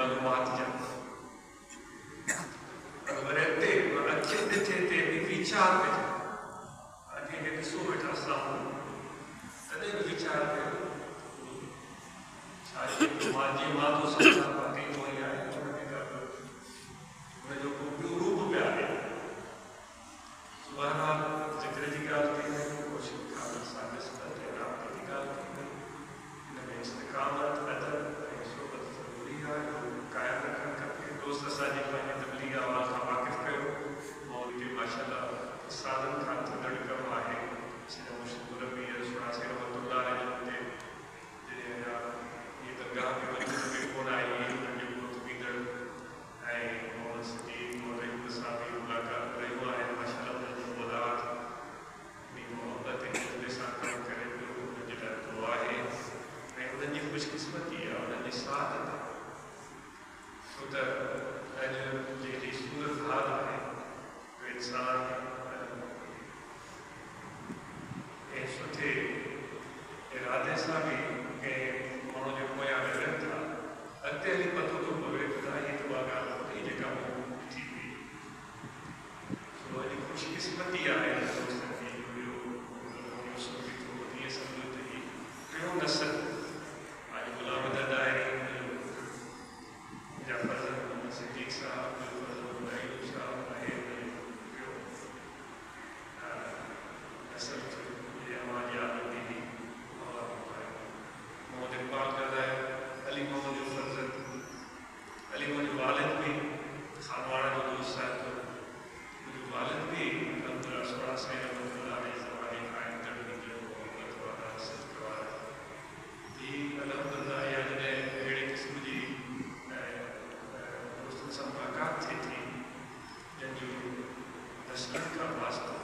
मालूमात जा रहते अखियुनि ॾिठे ते बि वीचार कजे अॼु खे ॾिसो वेठा साम्हूं तॾहिं बि वीचार कयो छा जीअं मां थो सम्झां वाकई उहो ई आहे हुनजो को ॿियो रूप बि आहे बहरहाल ज़िक्र जी ॻाल्हि थी वई कोशिशि खां साॻिस ते राबते जी ॻाल्हि थी वई हिन में इस्तिक़ामत अदब ऐं सोबत ज़रूरी आहे क़ाइमु रखणु खपे दोस्त असांजे पंहिंजे तबलीग आवाज़ खां वाक़िफ़ कयो मौलवी माशाअल्लाह सालनि खां थधड़ कमु आहे सॼो मुरबी सुणासी रहमतुल्लाह अलैहि ते जॾहिं अञा इहे दरगाह में वरी बि कोन आई उन्हनि जो पुट थींदड़ ऐं मोहम्मद सदीक़ मौलवी सां बि मुलाक़ात रहियो आहे माशाअल्लाह उन्हनि जो औलाद बि मोहबत ऐं जज़्बे सां कमु करे पियो उन्हनि जे लाइ दुआ आहे ऐं उन्हनि जी ख़ुशकिस्मती आहे उन्हनि जी सादत आहे छो त अॼु जेकी सूरत हाल आहे इंसान ऐं सुठे इरादे सां बि कंहिं माण्हू जे पोयां रहनि था अॻिते हली पतो थो पवे त इहा त उहा ॻाल्हि कोन्हे जेका थी हुई सो अॼु ख़ुशकिस्मती आहे दोस्तनि जी ईअं सम्झो त ही टियों नसल अॼु गुलाम दादा आहे जा फर्ज़ सिद्दीक़ साहब साहब आहे नसल हमारी आदत भी मोहम्मद इकबाल कर रहा है अली मोहम्मद जो फर्जंद अली मोहम्मद वालिद भी खानवाड़ा जो दोस्त है तो मुझे वालिद भी अल्हम्दुलिल्लाह सोड़ा से अल्हम्दुलिल्लाह ने ज़माने कायम कर दी जो मोहब्बत वाला सदका ये अल्हम्दुलिल्लाह या जने अहिड़े क़िस्म जी दोस्तनि सां मुलाक़ात थी जंहिंजो दशकनि खां वास्तो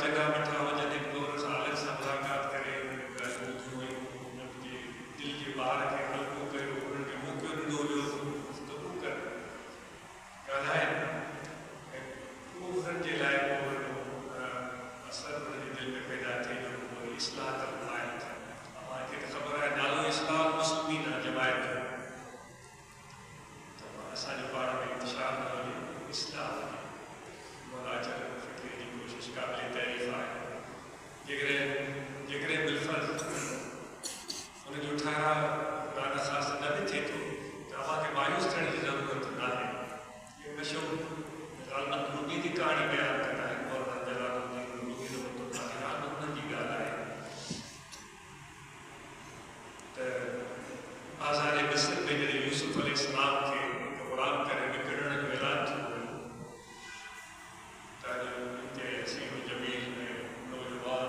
जगह वठा वञनि हिकु अलॻि सां मुलाक़ात करे यूसुफ अलैहिस्सलाम के ग़ुलाम करे विकिरण जो ऐलान थियो ताजो हिते हसीन जमील में नौजवान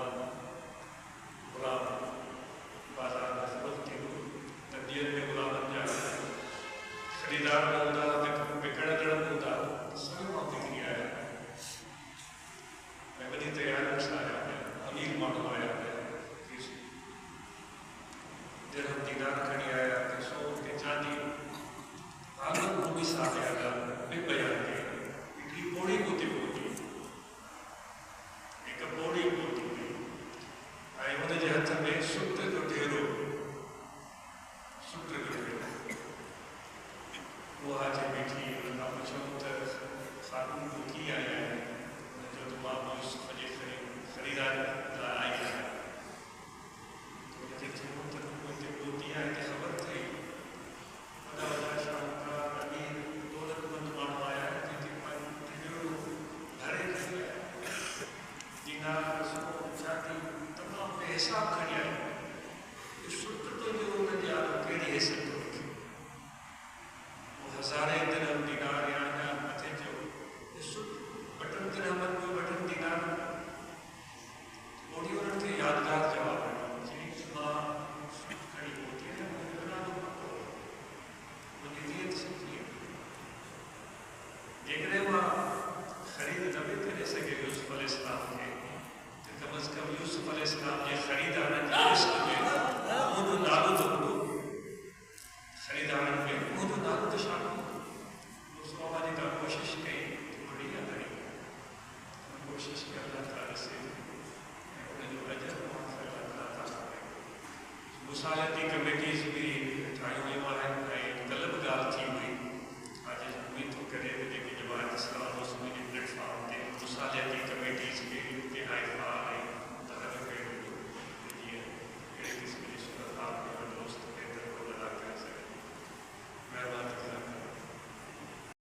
ग़ुलाम बाज़ार में फ़रोख्त थियो त ॾींहंनि में ग़ुलामनि जा ख़रीदार बि हूंदा विकिणंदड़ बि हूंदा सभु माण्हू निकिरी आया ऐं वॾी तयारियुनि सां आया पिया अमीर माण्हू आया पिया दिरहम दीनार खणी आया के सोन के चांदी आगन भूमि साथ आया बे बयान के हिकिड़ी पौड़ी गोती पहुंची हिकु पौड़ी गोती ऐं हुनजे हथ में सूत्र जो ढेरो उहा जे बीठी हुन खां पुछूं त ख़ातून तूं कीअं आई आहे हुन चयो त मां यूसुफ जे ख़रीदारी लाइ आई आहियां हुनखे चयो त तूं हिते पहुती आहे हिते ख़बर अथई वॾा वॾा शाहूकार अमीर दौलतमंद माण्हू आया जंहिंखे पंहिंजो भरे खणी आया दीनार सोन चांदी तमामु बेहिसाब खणी आया शुक्र तुंहिंजो हुनजे आलो कहिड़ी हैसियत थो रखे हज़ारे दिरहम दीनार या मथे जो बटन दिरहमनि जो बटन दीनार ओड़ी उन्हनि खे यादगार जवाब ॾिनो चई त मां खणी पहुती आहियां मुंहिंजो नालो पको मुंहिंजी नीयत सची आहे जेकॾहिं मां ख़रीद न बि करे सघे यूसुफ अलैहिस्सलाम खे त कम अज़ कम यूसुफ अलैहिस्सलाम जे ख़रीदारनि जी लिस्ट में मुंहिंजो नालो त हूंदो ख़रीदारनि में मुंहिंजो नालो त शामिल दोस्तों मां जेका कोशिशि कई बढ़िया कई कोशिशि के अल्लाह ताला से उनजो अजर मुसालती